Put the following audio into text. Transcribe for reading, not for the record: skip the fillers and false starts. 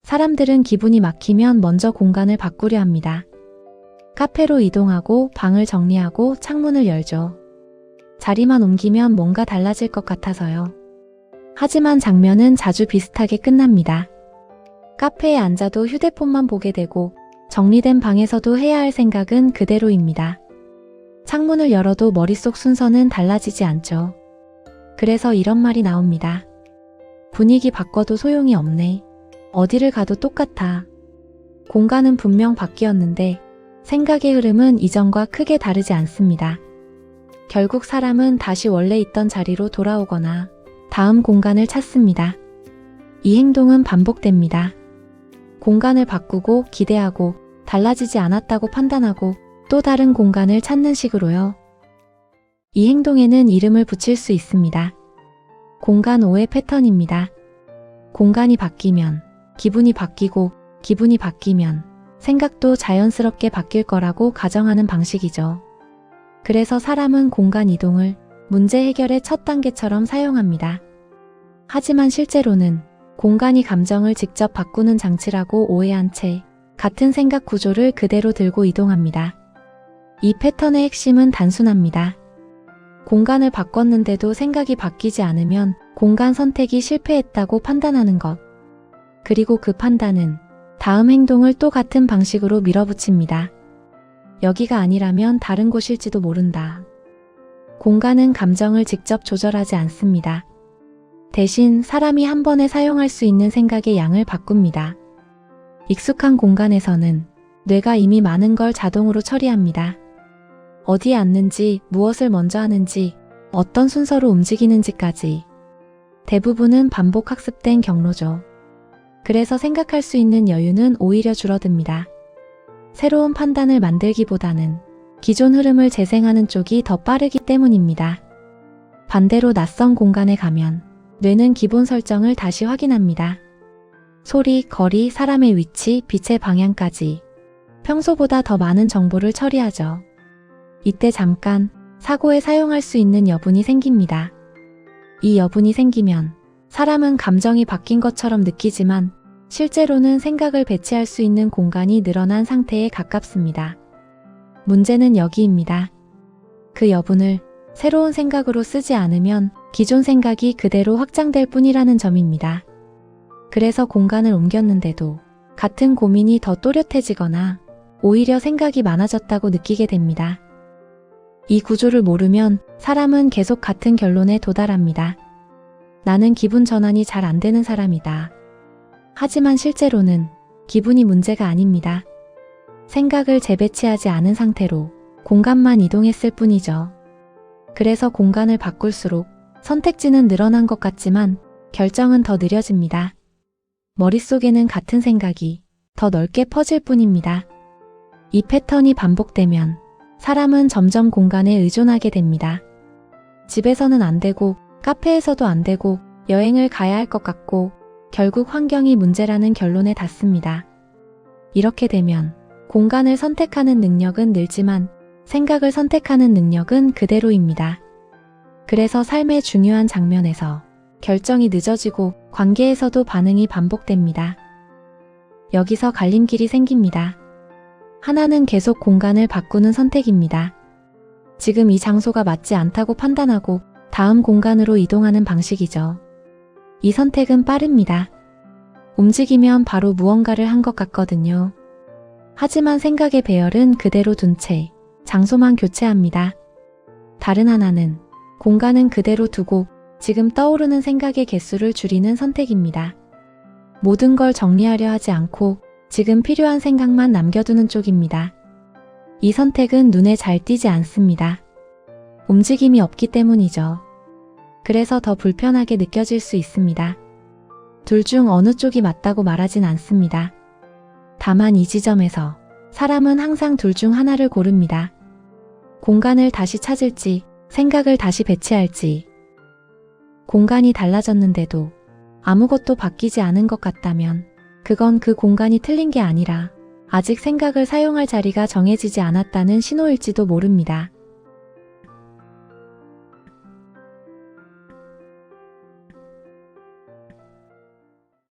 사람들은 기분이 막히면 먼저 공간을 바꾸려 합니다. 카페로 이동하고 방을 정리하고 창문을 열죠. 자리만 옮기면 뭔가 달라질 것 같아서요. 하지만 장면은 자주 비슷하게 끝납니다. 카페에 앉아도 휴대폰만 보게 되고 정리된 방에서도 해야 할 생각은 그대로입니다. 창문을 열어도 머릿속 순서는 달라지지 않죠. 그래서 이런 말이 나옵니다. 분위기 바꿔도 소용이 없네. 어디를 가도 똑같아. 공간은 분명 바뀌었는데 생각의 흐름은 이전과 크게 다르지 않습니다. 결국 사람은 다시 원래 있던 자리로 돌아오거나 다음 공간을 찾습니다. 이 행동은 반복됩니다. 공간을 바꾸고 기대하고 달라지지 않았다고 판단하고 또 다른 공간을 찾는 식으로요. 이 행동에는 이름을 붙일 수 있습니다. 공간 오해 패턴입니다. 공간이 바뀌면 기분이 바뀌고 기분이 바뀌면 생각도 자연스럽게 바뀔 거라고 가정하는 방식이죠. 그래서 사람은 공간 이동을 문제 해결의 첫 단계처럼 사용합니다. 하지만 실제로는 공간이 감정을 직접 바꾸는 장치라고 오해한 채 같은 생각 구조를 그대로 들고 이동합니다. 이 패턴의 핵심은 단순합니다. 공간을 바꿨는데도 생각이 바뀌지 않으면 공간 선택이 실패했다고 판단하는 것. 그리고 그 판단은 다음 행동을 또 같은 방식으로 밀어붙입니다. 여기가 아니라면 다른 곳일지도 모른다. 공간은 감정을 직접 조절하지 않습니다. 대신 사람이 한 번에 사용할 수 있는 생각의 양을 바꿉니다. 익숙한 공간에서는 뇌가 이미 많은 걸 자동으로 처리합니다. 어디에 앉는지, 무엇을 먼저 하는지, 어떤 순서로 움직이는지까지. 대부분은 반복 학습된 경로죠. 그래서 생각할 수 있는 여유는 오히려 줄어듭니다. 새로운 판단을 만들기보다는 기존 흐름을 재생하는 쪽이 더 빠르기 때문입니다. 반대로 낯선 공간에 가면 뇌는 기본 설정을 다시 확인합니다. 소리, 거리, 사람의 위치, 빛의 방향까지 평소보다 더 많은 정보를 처리하죠. 이때 잠깐 사고에 사용할 수 있는 여분이 생깁니다. 이 여분이 생기면 사람은 감정이 바뀐 것처럼 느끼지만 실제로는 생각을 배치할 수 있는 공간이 늘어난 상태에 가깝습니다. 문제는 여기입니다. 그 여분을 새로운 생각으로 쓰지 않으면 기존 생각이 그대로 확장될 뿐이라는 점입니다. 그래서 공간을 옮겼는데도 같은 고민이 더 또렷해지거나 오히려 생각이 많아졌다고 느끼게 됩니다. 이 구조를 모르면 사람은 계속 같은 결론에 도달합니다. 나는 기분 전환이 잘 안 되는 사람이다. 하지만 실제로는 기분이 문제가 아닙니다. 생각을 재배치하지 않은 상태로 공간만 이동했을 뿐이죠. 그래서 공간을 바꿀수록 선택지는 늘어난 것 같지만 결정은 더 느려집니다. 머릿속에는 같은 생각이 더 넓게 퍼질 뿐입니다. 이 패턴이 반복되면 사람은 점점 공간에 의존하게 됩니다. 집에서는 안 되고 카페에서도 안 되고 여행을 가야 할 것 같고 결국 환경이 문제라는 결론에 닿습니다. 이렇게 되면 공간을 선택하는 능력은 늘지만 생각을 선택하는 능력은 그대로입니다. 그래서 삶의 중요한 장면에서 결정이 늦어지고 관계에서도 반응이 반복됩니다. 여기서 갈림길이 생깁니다. 하나는 계속 공간을 바꾸는 선택입니다. 지금 이 장소가 맞지 않다고 판단하고 다음 공간으로 이동하는 방식이죠. 이 선택은 빠릅니다. 움직이면 바로 무언가를 한 것 같거든요. 하지만 생각의 배열은 그대로 둔 채 장소만 교체합니다. 다른 하나는 공간은 그대로 두고 지금 떠오르는 생각의 개수를 줄이는 선택입니다. 모든 걸 정리하려 하지 않고 지금 필요한 생각만 남겨두는 쪽입니다. 이 선택은 눈에 잘 띄지 않습니다. 움직임이 없기 때문이죠. 그래서 더 불편하게 느껴질 수 있습니다. 둘 중 어느 쪽이 맞다고 말하진 않습니다. 다만 이 지점에서 사람은 항상 둘 중 하나를 고릅니다. 공간을 다시 찾을지, 생각을 다시 배치할지. 공간이 달라졌는데도 아무것도 바뀌지 않은 것 같다면 그건 그 공간이 틀린 게 아니라 아직 생각을 사용할 자리가 정해지지 않았다는 신호일지도 모릅니다.